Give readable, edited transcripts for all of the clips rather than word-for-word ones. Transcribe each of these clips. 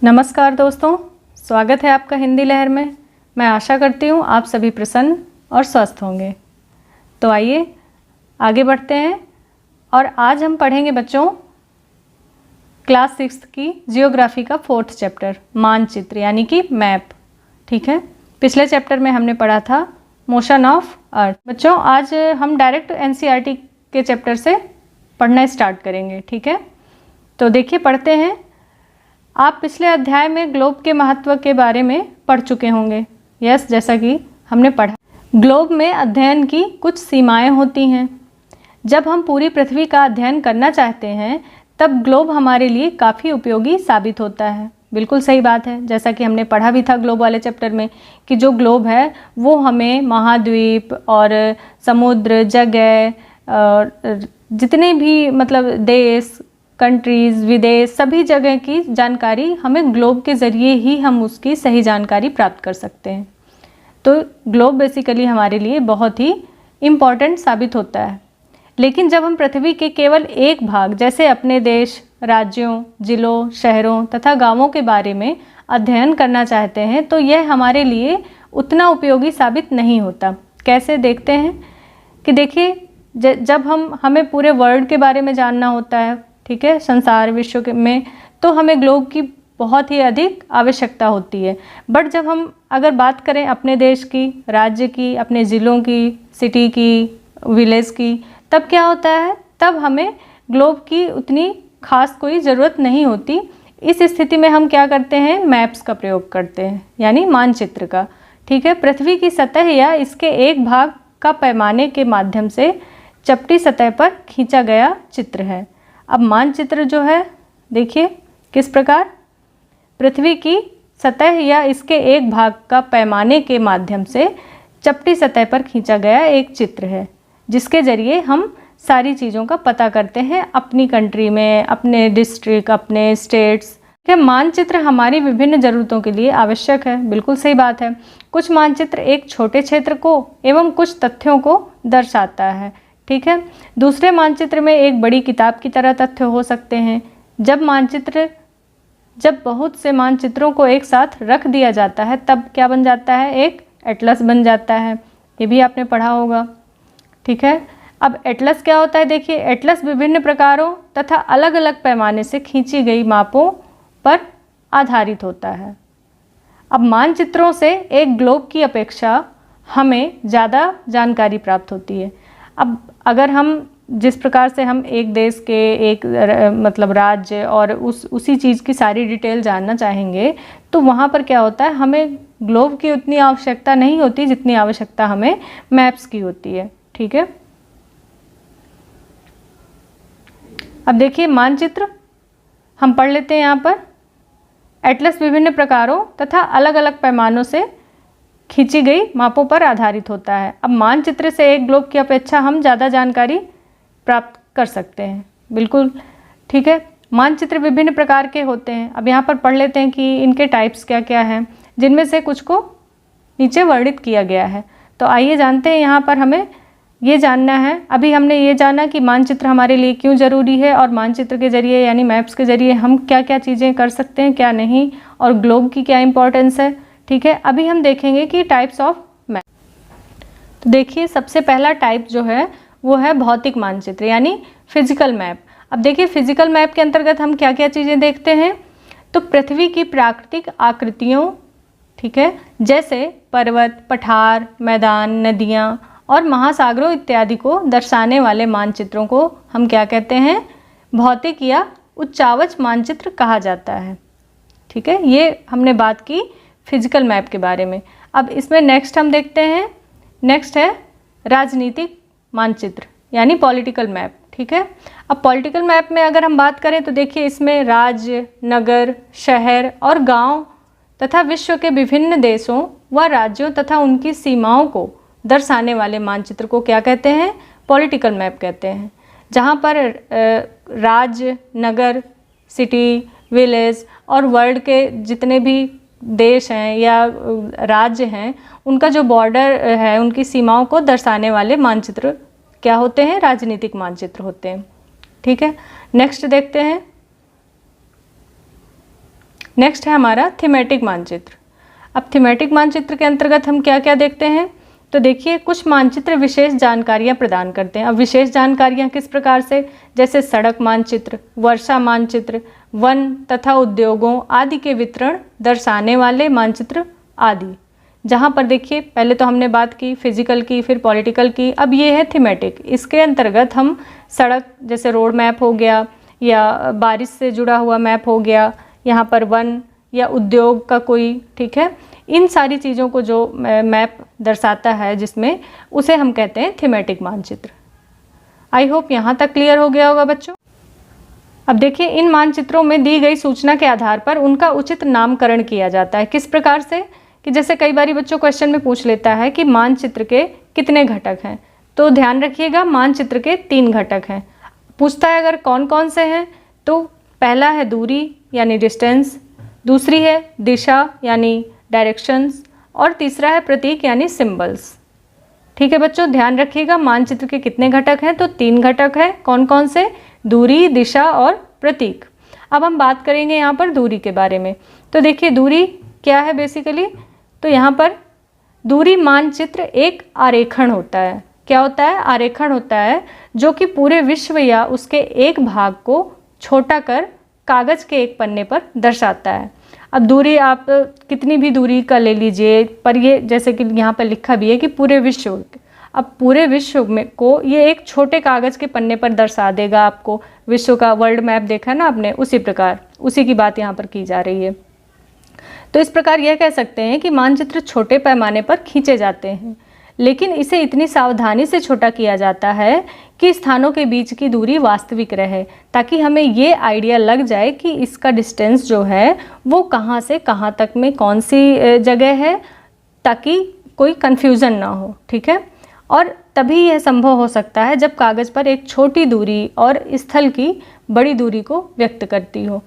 नमस्कार दोस्तों, स्वागत है आपका हिंदी लहर में। मैं आशा करती हूँ आप सभी प्रसन्न और स्वस्थ होंगे। तो आइए आगे बढ़ते हैं और आज हम पढ़ेंगे बच्चों क्लास 6 की जियोग्राफी का 4th चैप्टर मानचित्र यानी कि मैप। ठीक है, पिछले चैप्टर में हमने पढ़ा था मोशन ऑफ अर्थ। बच्चों आज हम डायरेक्ट एनसीईआरटी के चैप्टर से पढ़ना स्टार्ट करेंगे। ठीक है, तो देखिए पढ़ते हैं। आप पिछले अध्याय में ग्लोब के महत्व के बारे में पढ़ चुके होंगे। यस, जैसा कि हमने पढ़ा, ग्लोब में अध्ययन की कुछ सीमाएं होती हैं। जब हम पूरी पृथ्वी का अध्ययन करना चाहते हैं तब ग्लोब हमारे लिए काफ़ी उपयोगी साबित होता है। बिल्कुल सही बात है, जैसा कि हमने पढ़ा भी था ग्लोब वाले चैप्टर में कि जो ग्लोब है वो हमें महाद्वीप और समुद्र, जगह और जितने भी मतलब देश, कंट्रीज़, विदेश, सभी जगह की जानकारी हमें ग्लोब के ज़रिए ही हम उसकी सही जानकारी प्राप्त कर सकते हैं। तो ग्लोब बेसिकली हमारे लिए बहुत ही इम्पॉर्टेंट साबित होता है। लेकिन जब हम पृथ्वी के केवल एक भाग जैसे अपने देश, राज्यों, जिलों, शहरों तथा गांवों के बारे में अध्ययन करना चाहते हैं तो यह हमारे लिए उतना उपयोगी साबित नहीं होता। कैसे, देखते हैं कि देखिए जब हमें पूरे वर्ल्ड के बारे में जानना होता है, ठीक है, संसार विश्व में, तो हमें ग्लोब की बहुत ही अधिक आवश्यकता होती है। बट जब हम अगर बात करें अपने देश की, राज्य की, अपने ज़िलों की, सिटी की, विलेज की, तब क्या होता है, तब हमें ग्लोब की उतनी खास कोई ज़रूरत नहीं होती। इस स्थिति में हम क्या करते हैं, मैप्स का प्रयोग करते हैं, यानी मानचित्र का। ठीक है, पृथ्वी की सतह या इसके एक भाग का पैमाने के माध्यम से चपटी सतह पर खींचा गया चित्र है। अब मानचित्र जो है देखिए किस प्रकार पृथ्वी की सतह या इसके एक भाग का पैमाने के माध्यम से चपटी सतह पर खींचा गया एक चित्र है, जिसके ज़रिए हम सारी चीज़ों का पता करते हैं अपनी कंट्री में, अपने डिस्ट्रिक्ट, अपने स्टेट्स के। मानचित्र हमारी विभिन्न ज़रूरतों के लिए आवश्यक है। बिल्कुल सही बात है। कुछ मानचित्र एक छोटे क्षेत्र को एवं कुछ तथ्यों को दर्शाता है। ठीक है, दूसरे मानचित्र में एक बड़ी किताब की तरह तथ्य हो सकते हैं। जब बहुत से मानचित्रों को एक साथ रख दिया जाता है तब क्या बन जाता है, एक एटलस बन जाता है। ये भी आपने पढ़ा होगा। ठीक है, अब एटलस क्या होता है, देखिए एटलस विभिन्न प्रकारों तथा अलग अलग पैमाने से खींची गई मापों पर आधारित होता है। अब मानचित्रों से एक ग्लोब की अपेक्षा हमें ज़्यादा जानकारी प्राप्त होती है। अब अगर हम जिस प्रकार से हम एक देश के एक मतलब राज्य और उसी चीज़ की सारी डिटेल जानना चाहेंगे तो वहाँ पर क्या होता है, हमें ग्लोब की उतनी आवश्यकता नहीं होती जितनी आवश्यकता हमें मैप्स की होती है। ठीक है, अब देखिए मानचित्र हम पढ़ लेते हैं। यहाँ पर एटलस विभिन्न प्रकारों तथा अलग अलग पैमानों से खींची गई मापों पर आधारित होता है। अब मानचित्र से एक ग्लोब की अपेक्षा हम ज़्यादा जानकारी प्राप्त कर सकते हैं। बिल्कुल ठीक है, मानचित्र विभिन्न प्रकार के होते हैं। अब यहाँ पर पढ़ लेते हैं कि इनके टाइप्स क्या क्या हैं, जिनमें से कुछ को नीचे वर्णित किया गया है। तो आइए जानते हैं। यहाँ पर हमें ये जानना है, अभी हमने ये जाना कि मानचित्र हमारे लिए क्यों ज़रूरी है और मानचित्र के ज़रिए यानी मैप्स के ज़रिए हम क्या क्या चीज़ें कर सकते हैं, क्या नहीं, और ग्लोब की क्या इंपॉर्टेंस है। ठीक है, अभी हम देखेंगे कि टाइप्स ऑफ मैप। तो देखिए सबसे पहला टाइप जो है वो है भौतिक मानचित्र यानी फिजिकल मैप। अब देखिए फिजिकल मैप के अंतर्गत हम क्या क्या चीज़ें देखते हैं, तो पृथ्वी की प्राकृतिक आकृतियों, ठीक है, जैसे पर्वत, पठार, मैदान, नदियाँ और महासागरों इत्यादि को दर्शाने वाले मानचित्रों को हम क्या कहते हैं, भौतिक या उच्चावच मानचित्र कहा जाता है। ठीक है, ये हमने बात की फिजिकल मैप के बारे में। अब इसमें नेक्स्ट हम देखते हैं, नेक्स्ट है राजनीतिक मानचित्र यानी पॉलिटिकल मैप। ठीक है, अब पॉलिटिकल मैप में अगर हम बात करें तो देखिए इसमें राज्य, नगर, शहर और गांव तथा विश्व के विभिन्न देशों व राज्यों तथा उनकी सीमाओं को दर्शाने वाले मानचित्र को क्या कहते हैं, पॉलिटिकल मैप कहते हैं। जहाँ पर राज्य, नगर, सिटी, विलेज और वर्ल्ड के जितने भी देश हैं या राज्य हैं उनका जो बॉर्डर है, उनकी सीमाओं को दर्शाने वाले मानचित्र क्या होते हैं, राजनीतिक मानचित्र होते हैं। ठीक है, नेक्स्ट देखते हैं नेक्स्ट है हमारा थीमेटिक मानचित्र। अब थीमेटिक मानचित्र के अंतर्गत हम क्या क्या देखते हैं, तो देखिए कुछ मानचित्र विशेष जानकारियां प्रदान करते हैं। अब विशेष जानकारियां किस प्रकार से, जैसे सड़क मानचित्र, वर्षा मानचित्र, वन तथा उद्योगों आदि के वितरण दर्शाने वाले मानचित्र आदि। जहाँ पर देखिए पहले तो हमने बात की फिजिकल की, फिर पॉलिटिकल की, अब ये है थीमेटिक। इसके अंतर्गत हम सड़क जैसे रोड मैप हो गया, या बारिश से जुड़ा हुआ मैप हो गया, यहाँ पर वन या उद्योग का कोई, ठीक है, इन सारी चीज़ों को जो मैप दर्शाता है जिसमें, उसे हम कहते हैं थीमेटिक मानचित्र। आई होप यहाँ तक क्लियर हो गया होगा बच्चों। अब देखिए इन मानचित्रों में दी गई सूचना के आधार पर उनका उचित नामकरण किया जाता है। किस प्रकार से, कि जैसे कई बार बच्चों क्वेश्चन में पूछ लेता है कि मानचित्र के कितने घटक हैं, तो ध्यान रखिएगा मानचित्र के 3 घटक हैं। पूछता है अगर कौन कौन से हैं, तो पहला है दूरी यानी डिस्टेंस, दूसरी है दिशा यानी डायरेक्शंस, और तीसरा है प्रतीक यानी सिंबल्स। ठीक है बच्चों, ध्यान रखिएगा मानचित्र के कितने घटक हैं, तो 3 घटक हैं। कौन कौन से, दूरी, दिशा और प्रतीक। अब हम बात करेंगे यहाँ पर दूरी के बारे में। तो देखिए दूरी क्या है बेसिकली, तो यहाँ पर दूरी मानचित्र एक आरेखण होता है। क्या होता है, आरेखण होता है, जो कि पूरे विश्व या उसके एक भाग को छोटा कर कागज़ के एक पन्ने पर दर्शाता है। अब दूरी आप कितनी भी दूरी का ले लीजिए, पर ये जैसे कि यहाँ पर लिखा भी है कि पूरे विश्व, अब पूरे विश्व में को ये एक छोटे कागज़ के पन्ने पर दर्शा देगा आपको। विश्व का वर्ल्ड मैप देखा ना आपने, उसी प्रकार उसी की बात यहाँ पर की जा रही है। तो इस प्रकार यह कह सकते हैं कि मानचित्र छोटे पैमाने पर खींचे जाते हैं, लेकिन इसे इतनी सावधानी से छोटा किया जाता है कि स्थानों के बीच की दूरी वास्तविक रहे, ताकि हमें ये आइडिया लग जाए कि इसका डिस्टेंस जो है वो कहाँ से कहाँ तक में कौन सी जगह है, ताकि कोई कन्फ्यूज़न ना हो। ठीक है, और तभी यह संभव हो सकता है जब कागज़ पर एक छोटी दूरी और स्थल की बड़ी दूरी को व्यक्त करती हो।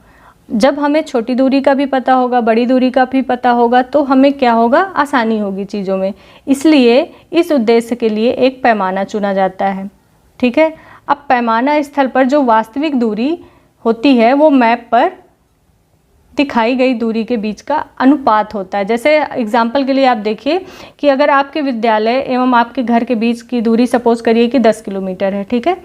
जब हमें छोटी दूरी का भी पता होगा, बड़ी दूरी का भी पता होगा, तो हमें क्या होगा, आसानी होगी चीज़ों में। इसलिए इस उद्देश्य के लिए एक पैमाना चुना जाता है। ठीक है, अब पैमाना स्थल पर जो वास्तविक दूरी होती है वो मैप पर दिखाई गई दूरी के बीच का अनुपात होता है। जैसे एग्जाम्पल के लिए आप देखिए कि अगर आपके विद्यालय एवं आपके घर के बीच की दूरी सपोज करिए कि 10 किलोमीटर है। ठीक है,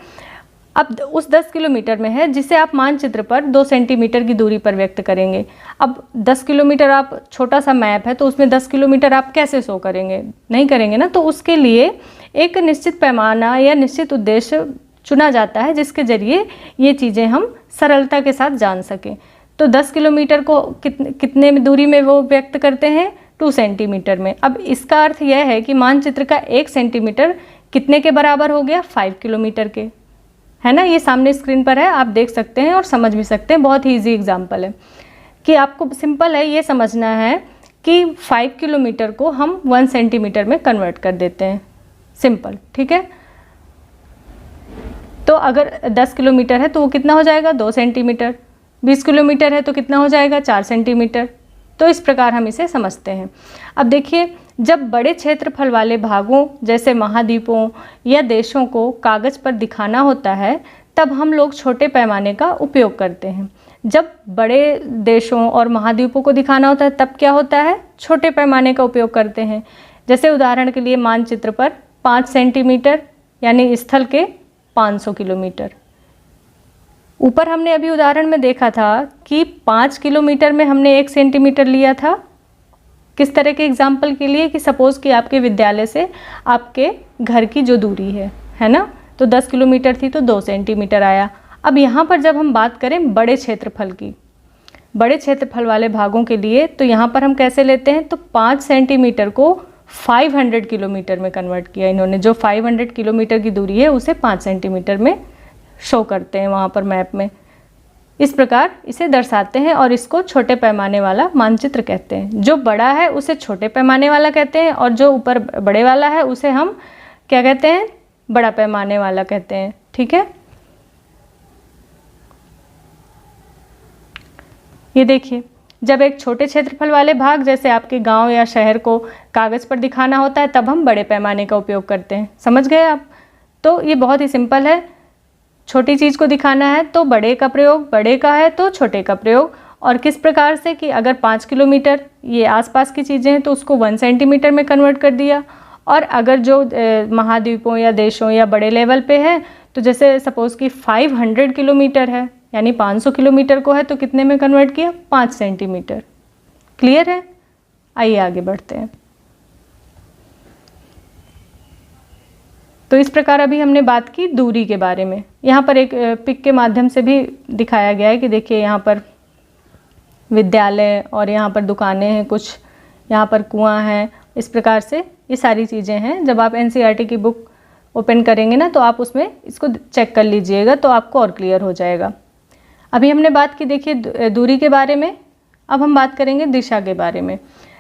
अब उस 10 किलोमीटर में है जिसे आप मानचित्र पर 2 सेंटीमीटर की दूरी पर व्यक्त करेंगे। अब 10 किलोमीटर आप, छोटा सा मैप है तो उसमें 10 किलोमीटर आप कैसे शो करेंगे, नहीं करेंगे ना। तो उसके लिए एक निश्चित पैमाना या निश्चित उद्देश्य चुना जाता है, जिसके जरिए ये चीज़ें हम सरलता के साथ जान सकें। तो 10 किलोमीटर को कितने दूरी में वो व्यक्त करते हैं, 2 सेंटीमीटर में। अब इसका अर्थ यह है कि मानचित्र का 1 सेंटीमीटर कितने के बराबर हो गया, 5 किलोमीटर के, है ना। ये सामने स्क्रीन पर है, आप देख सकते हैं और समझ भी सकते हैं। बहुत ही ईजी एग्जाम्पल है कि आपको सिंपल है ये समझना है कि 5 किलोमीटर को हम 1 सेंटीमीटर में कन्वर्ट कर देते हैं, सिंपल। ठीक है, तो अगर 10 किलोमीटर है तो वो कितना हो जाएगा, 2 सेंटीमीटर। 20 किलोमीटर है तो कितना हो जाएगा, 4 सेंटीमीटर। तो इस प्रकार हम इसे समझते हैं। अब देखिए, जब बड़े क्षेत्रफल वाले भागों जैसे महाद्वीपों या देशों को कागज़ पर दिखाना होता है, तब हम लोग छोटे पैमाने का उपयोग करते हैं। जब बड़े देशों और महाद्वीपों को दिखाना होता है तब क्या होता है, छोटे पैमाने का उपयोग करते हैं। जैसे उदाहरण के लिए मानचित्र पर 5 सेंटीमीटर यानी स्थल के 500 किलोमीटर। ऊपर हमने अभी उदाहरण में देखा था कि 5 किलोमीटर में हमने 1 सेंटीमीटर लिया था। किस तरह के एग्जाम्पल के लिए, कि सपोज़ कि आपके विद्यालय से आपके घर की जो दूरी है ना, तो 10 किलोमीटर थी तो 2 सेंटीमीटर आया। अब यहाँ पर जब हम बात करें बड़े क्षेत्रफल की, बड़े क्षेत्रफल वाले भागों के लिए, तो यहाँ पर हम कैसे लेते हैं, तो 5 सेंटीमीटर को 500 किलोमीटर में कन्वर्ट किया इन्होंने। जो 500 किलोमीटर की दूरी है उसे 5 सेंटीमीटर में शो करते हैं वहाँ पर मैप में। इस प्रकार इसे दर्शाते हैं और इसको छोटे पैमाने वाला मानचित्र कहते हैं। जो बड़ा है उसे छोटे पैमाने वाला कहते हैं और जो ऊपर बड़े वाला है उसे हम क्या कहते हैं, बड़ा पैमाने वाला कहते हैं। ठीक है, ये देखिए, जब एक छोटे क्षेत्रफल वाले भाग जैसे आपके गांव या शहर को कागज़ पर दिखाना होता है तब हम बड़े पैमाने का उपयोग करते हैं। समझ गए आप। तो ये बहुत ही सिंपल है, छोटी चीज़ को दिखाना है तो बड़े का प्रयोग, बड़े का है तो छोटे का प्रयोग, और किस प्रकार से कि अगर 5 किलोमीटर ये आसपास की चीज़ें हैं तो उसको 1 सेंटीमीटर में कन्वर्ट कर दिया, और अगर जो महाद्वीपों या देशों या बड़े लेवल पे है तो जैसे सपोज़ कि 500 किलोमीटर है यानी 500 किलोमीटर को है तो कितने में कन्वर्ट किया, 5 सेंटीमीटर। क्लियर है? आइए आगे बढ़ते हैं। तो इस प्रकार अभी हमने बात की दूरी के बारे में। यहाँ पर एक पिक के माध्यम से भी दिखाया गया है कि देखिए यहाँ पर विद्यालय और यहाँ पर दुकानें हैं, कुछ यहाँ पर कुआं है, इस प्रकार से ये सारी चीज़ें हैं। जब आप एनसीईआरटी की बुक ओपन करेंगे ना तो आप उसमें इसको चेक कर लीजिएगा तो आपको और क्लियर हो जाएगा। अभी हमने बात की देखिए दूरी के बारे में, अब हम बात करेंगे दिशा के बारे में।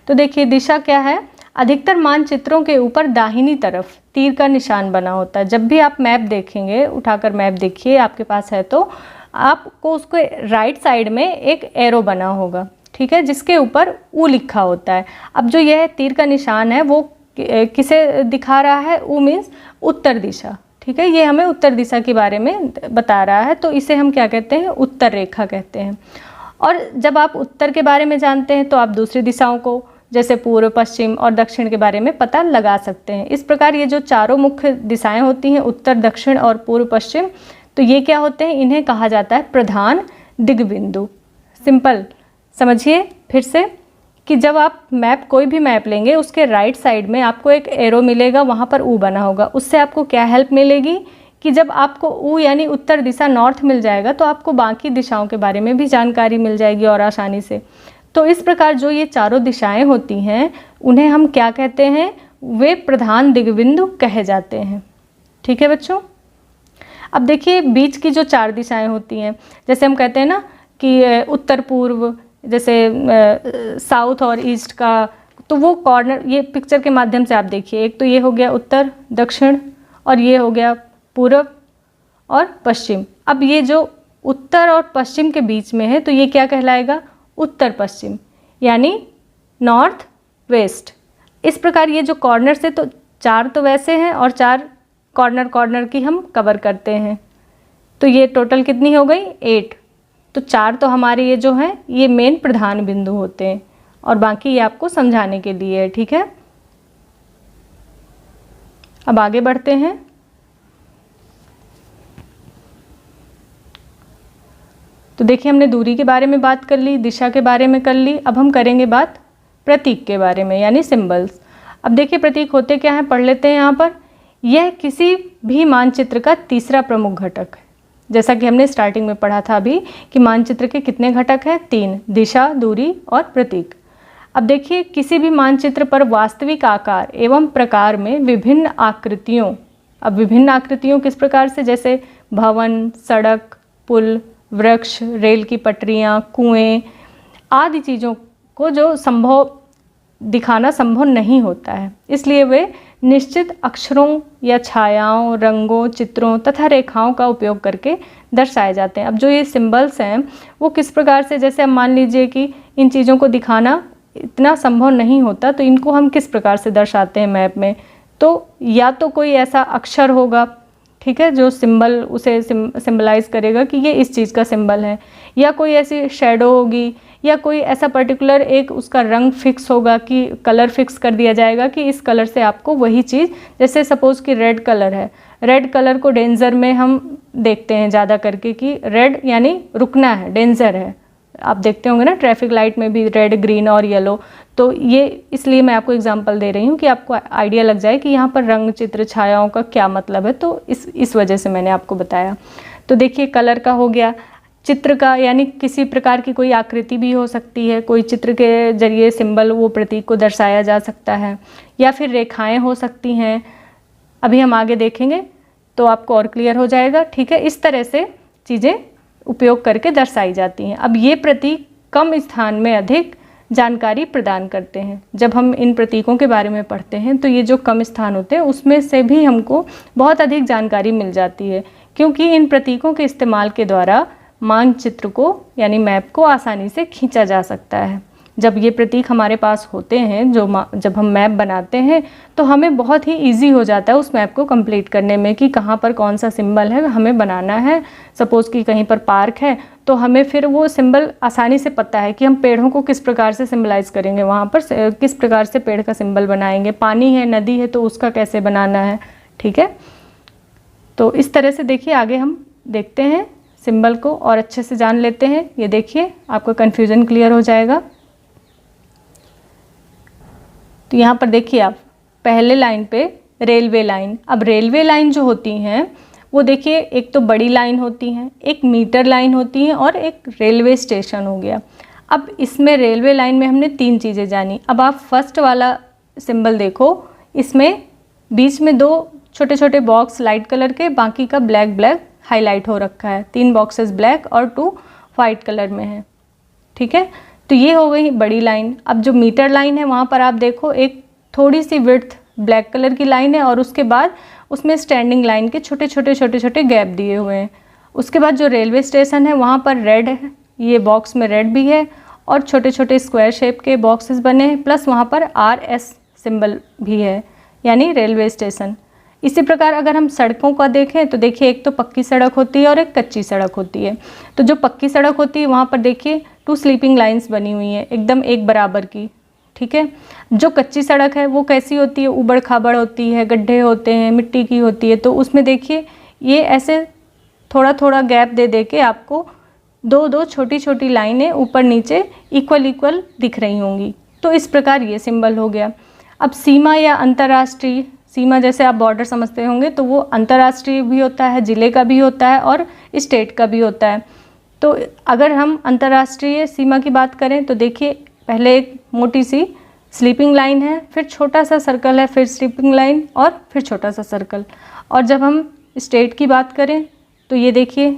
तो देखिए दिशा क्या है, अधिकतर मानचित्रों के ऊपर दाहिनी तरफ तीर का निशान बना होता है। जब भी आप मैप देखेंगे, उठाकर मैप देखिए, आपके पास है तो आपको उसको राइट साइड में एक एरो बना होगा, ठीक है, जिसके ऊपर ऊ लिखा होता है। अब जो यह तीर का निशान है वो किसे दिखा रहा है, ऊ मीन्स उत्तर दिशा, ठीक है, ये हमें उत्तर दिशा के बारे में बता रहा है, तो इसे हम क्या कहते हैं, उत्तर रेखा कहते हैं। और जब आप उत्तर के बारे में जानते हैं तो आप दूसरी दिशाओं को जैसे पूर्व, पश्चिम और दक्षिण के बारे में पता लगा सकते हैं। इस प्रकार ये जो चारों मुख्य दिशाएं होती हैं, उत्तर, दक्षिण और पूर्व, पश्चिम, तो ये क्या होते हैं, इन्हें कहा जाता है प्रधान दिग्बिंदु। सिंपल समझिए फिर से कि जब आप मैप, कोई भी मैप लेंगे उसके राइट साइड में आपको एक एरो मिलेगा, वहाँ पर ऊ बना होगा। उससे आपको क्या हेल्प मिलेगी कि जब आपको ऊ यानी उत्तर दिशा, नॉर्थ मिल जाएगा तो आपको बाकी दिशाओं के बारे में भी जानकारी मिल जाएगी और आसानी से। तो इस प्रकार जो ये चारों दिशाएं होती हैं उन्हें हम क्या कहते हैं, वे प्रधान दिग्बिंदु कहे जाते हैं। ठीक है बच्चों। अब देखिए बीच की जो 4 दिशाएं होती हैं, जैसे हम कहते हैं ना कि उत्तर पूर्व, जैसे साउथ और ईस्ट का, तो वो कॉर्नर ये पिक्चर के माध्यम से आप देखिए, एक तो ये हो गया उत्तर, दक्षिण, और ये हो गया पूर्व और पश्चिम। अब ये जो उत्तर और पश्चिम के बीच में है तो ये क्या कहलाएगा, उत्तर पश्चिम, यानी नॉर्थ वेस्ट। इस प्रकार ये जो कॉर्नर से, तो 4 तो वैसे हैं और 4 कॉर्नर की हम कवर करते हैं, तो ये टोटल कितनी हो गई, 8। तो 4 तो हमारे ये जो हैं ये मेन प्रधान बिंदु होते हैं और बाकी ये आपको समझाने के लिए है। ठीक है, अब आगे बढ़ते हैं। तो देखिए हमने दूरी के बारे में बात कर ली, दिशा के बारे में कर ली, अब हम करेंगे बात प्रतीक के बारे में, यानी सिंबल्स। अब देखिए प्रतीक होते क्या हैं, पढ़ लेते हैं यहाँ पर। यह किसी भी मानचित्र का तीसरा प्रमुख घटक है। जैसा कि हमने स्टार्टिंग में पढ़ा था अभी कि मानचित्र के कितने घटक हैं, 3, दिशा, दूरी और प्रतीक। अब देखिए किसी भी मानचित्र पर वास्तविक आकार एवं प्रकार में विभिन्न आकृतियों, अब विभिन्न आकृतियों किस प्रकार से, जैसे भवन, सड़क, पुल, वृक्ष, रेल की पटरियाँ, कुएं आदि चीज़ों को जो दिखाना संभव नहीं होता है, इसलिए वे निश्चित अक्षरों या छायाओं, रंगों, चित्रों तथा रेखाओं का उपयोग करके दर्शाए जाते हैं। अब जो ये सिंबल्स हैं वो किस प्रकार से, जैसे हम मान लीजिए कि इन चीज़ों को दिखाना इतना संभव नहीं होता, तो इनको हम किस प्रकार से दर्शाते हैं मैप में, तो या तो कोई ऐसा अक्षर होगा, ठीक है, जो सिंबल उसे सिंबलाइज करेगा कि ये इस चीज़ का सिंबल है, या कोई ऐसी शेडो होगी, या कोई ऐसा पर्टिकुलर एक उसका रंग फिक्स होगा कि कलर फिक्स कर दिया जाएगा कि इस कलर से आपको वही चीज़, जैसे सपोज़ कि रेड कलर है, रेड कलर को डेंजर में हम देखते हैं ज़्यादा करके कि रेड यानी रुकना है, डेंजर है। आप देखते होंगे ना ट्रैफिक लाइट में भी रेड, ग्रीन और येलो, तो ये इसलिए मैं आपको एग्जांपल दे रही हूँ कि आपको आइडिया लग जाए कि यहाँ पर रंग, चित्र, छायाओं का क्या मतलब है, तो इस वजह से मैंने आपको बताया। तो देखिए कलर का हो गया, चित्र का यानी किसी प्रकार की कोई आकृति भी हो सकती है, कोई चित्र के जरिए सिंबल वो प्रतीक को दर्शाया जा सकता है, या फिर रेखाएं हो सकती हैं। अभी हम आगे देखेंगे तो आपको और क्लियर हो जाएगा। ठीक है, इस तरह से चीज़ें उपयोग करके दर्शाई जाती हैं। अब ये प्रतीक कम स्थान में अधिक जानकारी प्रदान करते हैं। जब हम इन प्रतीकों के बारे में पढ़ते हैं तो ये जो कम स्थान होते हैं उसमें से भी हमको बहुत अधिक जानकारी मिल जाती है, क्योंकि इन प्रतीकों के इस्तेमाल के द्वारा मानचित्र को यानी मैप को आसानी से खींचा जा सकता है। जब ये प्रतीक हमारे पास होते हैं, जब हम मैप बनाते हैं तो हमें बहुत ही इजी हो जाता है उस मैप को कंप्लीट करने में कि कहाँ पर कौन सा सिंबल है हमें बनाना है। सपोज़ कि कहीं पर पार्क है तो हमें फिर वो सिंबल आसानी से पता है कि हम पेड़ों को किस प्रकार से सिंबलाइज करेंगे, वहाँ पर किस प्रकार से पेड़ का सिंबल बनाएंगे। पानी है, नदी है, तो उसका कैसे बनाना है। ठीक है, तो इस तरह से देखिए आगे हम देखते हैं सिंबल को और अच्छे से जान लेते हैं। ये देखिए आपका कन्फ्यूज़न क्लियर हो जाएगा। तो यहाँ पर देखिए आप पहले लाइन पे रेलवे लाइन। अब रेलवे लाइन जो होती हैं वो देखिए एक तो बड़ी लाइन होती हैं, एक मीटर लाइन होती हैं और एक रेलवे स्टेशन हो गया। अब इसमें रेलवे लाइन में हमने 3 चीज़ें जानी। अब आप फर्स्ट वाला सिंबल देखो, इसमें बीच में 2 छोटे छोटे बॉक्स लाइट कलर के, बाकी का ब्लैक ब्लैक हाईलाइट हो रखा है। 3 बॉक्सेस ब्लैक और 2 वाइट कलर में है। ठीक है, तो ये हो गई बड़ी लाइन। अब जो मीटर लाइन है वहाँ पर आप देखो एक थोड़ी सी विड्थ ब्लैक कलर की लाइन है और उसके बाद उसमें स्टैंडिंग लाइन के छोटे छोटे गैप दिए हुए हैं। उसके बाद जो रेलवे स्टेशन है वहाँ पर रेड है, ये बॉक्स में रेड भी है और छोटे छोटे स्क्वायर शेप के बॉक्सेस बने हैं, प्लस वहाँ पर RS सिंबल भी है, यानी रेलवे स्टेशन। इसी प्रकार अगर हम सड़कों का देखें तो देखिए एक तो पक्की सड़क होती है और एक कच्ची सड़क होती है। तो जो पक्की सड़क होती है वहाँ पर देखिए 2 स्लीपिंग लाइंस बनी हुई हैं एकदम एक बराबर की। ठीक है, जो कच्ची सड़क है वो कैसी होती है, ऊबड़ खाबड़ होती है, गड्ढे होते हैं, मिट्टी की होती है। तो उसमें देखिए ये ऐसे थोड़ा थोड़ा गैप दे दे के आपको 2 छोटी छोटी लाइनें ऊपर नीचे इक्वल दिख रही होंगी। तो इस प्रकार ये सिंबल हो गया। अब सीमा या अंतर्राष्ट्रीय, सीमा जैसे आप बॉर्डर समझते होंगे तो वो अंतर्राष्ट्रीय भी होता है, ज़िले का भी होता है और स्टेट का भी होता है। तो अगर हम अंतर्राष्ट्रीय सीमा की बात करें तो देखिए पहले एक मोटी सी स्लीपिंग लाइन है, फिर छोटा सा सर्कल है, फिर स्लीपिंग लाइन और फिर छोटा सा सर्कल। और जब हम स्टेट की बात करें तो ये देखिए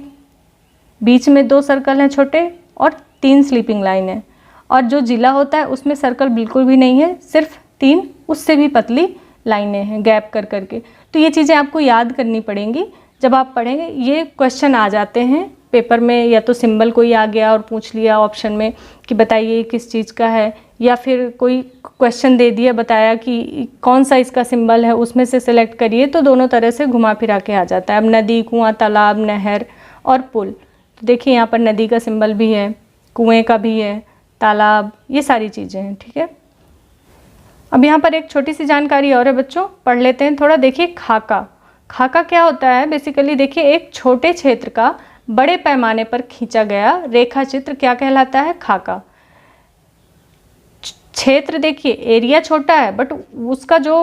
बीच में 2 सर्कल हैं छोटे और 3 स्लीपिंग लाइन है। और जो ज़िला होता है उसमें सर्कल बिल्कुल भी नहीं है, सिर्फ 3 उससे भी पतली लाइनें हैं गैप कर करके। तो ये चीज़ें आपको याद करनी पड़ेंगी जब आप पढ़ेंगे। ये क्वेश्चन आ जाते हैं पेपर में, या तो सिंबल कोई आ गया और पूछ लिया ऑप्शन में कि बताइए किस चीज़ का है, या फिर कोई क्वेश्चन दे दिया बताया कि कौन सा इसका सिंबल है, उसमें से सिलेक्ट करिए। तो दोनों तरह से घुमा फिरा के आ जाता है। अब नदी, कुआं, तालाब, नहर और पुल, तो देखिए यहाँ पर नदी का सिंबल भी है, कुएँ का भी है, तालाब, ये सारी चीज़ें हैं। ठीक है, अब यहाँ पर एक छोटी सी जानकारी और है बच्चों, पढ़ लेते हैं थोड़ा। देखिए खाका, खाका क्या होता है बेसिकली, देखिए एक छोटे क्षेत्र का बड़े पैमाने पर खींचा गया रेखा चित्र क्या कहलाता है, खाका। क्षेत्र देखिए एरिया छोटा है बट उसका जो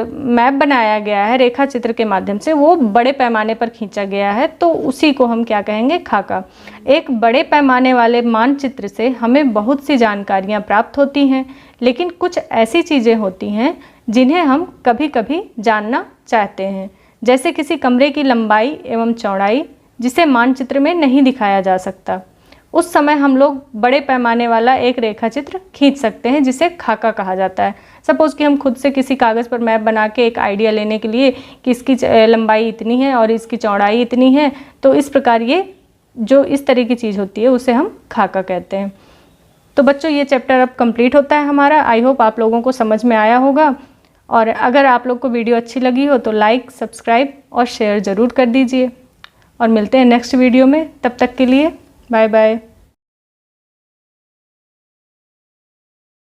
मैप बनाया गया है रेखा चित्र के माध्यम से वो बड़े पैमाने पर खींचा गया है, तो उसी को हम क्या कहेंगे, खाका। एक बड़े पैमाने वाले मानचित्र से हमें बहुत सी जानकारियाँ प्राप्त होती हैं, लेकिन कुछ ऐसी चीज़ें होती हैं जिन्हें हम कभी कभी जानना चाहते हैं, जैसे किसी कमरे की लंबाई एवं चौड़ाई जिसे मानचित्र में नहीं दिखाया जा सकता। उस समय हम लोग बड़े पैमाने वाला एक रेखा चित्र खींच सकते हैं जिसे खाका कहा जाता है। सपोज़ कि हम खुद से किसी कागज़ पर मैप बना के एक आइडिया लेने के लिए कि इसकी लंबाई इतनी है और इसकी चौड़ाई इतनी है, तो इस प्रकार ये जो इस तरह की चीज़ होती है उसे हम खाका कहते हैं। तो बच्चों ये चैप्टर अब कंप्लीट होता है हमारा। आई होप आप लोगों को समझ में आया होगा, और अगर आप लोग को वीडियो अच्छी लगी हो तो लाइक, सब्सक्राइब और शेयर ज़रूर कर दीजिए। और मिलते हैं नेक्स्ट वीडियो में, तब तक के लिए बाय बाय।